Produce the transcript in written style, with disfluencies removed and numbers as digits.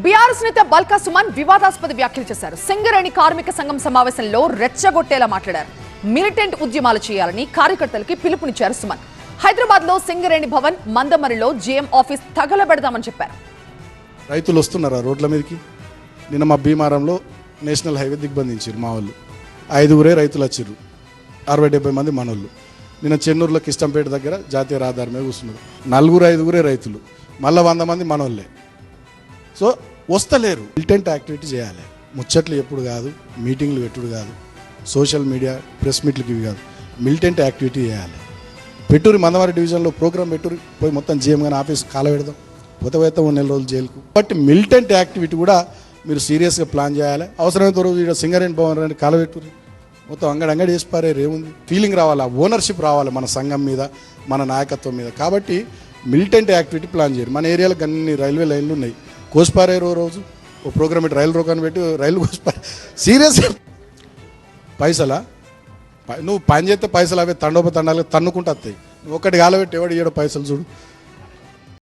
BRS నేత బల్కా సుమన్ వివాదాస్పద వ్యాఖ్యలు చేశారు. సింగరేణి కార్మిక సంఘం సమావేశంలో రెచ్చగొట్టేలా మాట్లాడారు. మిలిటెంట్ ఉద్యమాలు చేయాలని కార్యకర్తలకి పిలుపునిచ్చారు సుమన్. హైదరాబాద్ లో సింగరేణి భవన్, మందమరిలో జీఎం ఆఫీస్ తగలబెడదామని చెప్పారు. రైతులు వస్తున్నారా రోడ్ల మీదకి? నిన్న మా భీమారంలో నేషనల్ హైవే దిగ్బంధించారు మా వాళ్ళు. 5 రైతులు వచ్చారు, 60-70 మంది మనోళ్ళు. నిన్న చెన్నూరులో కిష్టంపేట దగ్గర జాతీయ రహదారి మీద కూర్చున్నారు. 4-5 రైతులు, మళ్ళీ 100 మంది మనోళ్ళే. సో వస్తలేరు. మిలిటెంట్ యాక్టివిటీ చేయాలి. ముచ్చట్లు ఎప్పుడు కాదు, మీటింగ్లు పెట్టుడు కాదు, సోషల్ మీడియా ప్రెస్ మీట్లకి ఇవి కాదు. మిలిటెంట్ యాక్టివిటీ చేయాలి. పెట్టురి మందమరి డివిజన్లో ప్రోగ్రామ్ పెట్టురి, పోయి మొత్తం జీఎం గాని ఆఫీస్ కాల పెడదాం, పోతే 1 నెల రోజులు జైలుకు. బట్ మిలిటెంట్ యాక్టివిటీ కూడా మీరు సీరియస్గా ప్లాన్ చేయాలి. అవసరమైనంత రోజు ఇక్కడ సింగరేణి భవన్ అని కాలబెట్టుర్రి, మొత్తం అంగడి చేసి పారేరు. ఏముంది? ఫీలింగ్ రావాలి, ఓనర్షిప్ రావాలి మన సంఘం మీద, మన నాయకత్వం మీద. కాబట్టి మిలిటెంట్ యాక్టివిటీ ప్లాన్ చేయరు. మన ఏరియాలో అన్ని రైల్వే లైన్లు ఉన్నాయి, కోసిపారేరు. రోజు ఓ ప్రోగ్రామ్ పెట్టి రైలు రోకాన్ని పెట్టి రైలు కోసిపారే. సీరియస్గా పైసలా? నువ్వు పని చేస్తే పైసలు అవే తండోపతండాలుగా తన్నుకుంటూ వస్తాయి. నువ్వు ఒక్కటి కాలబెట్టి ఎవడు ఇయ్యడం పైసలు చూడు.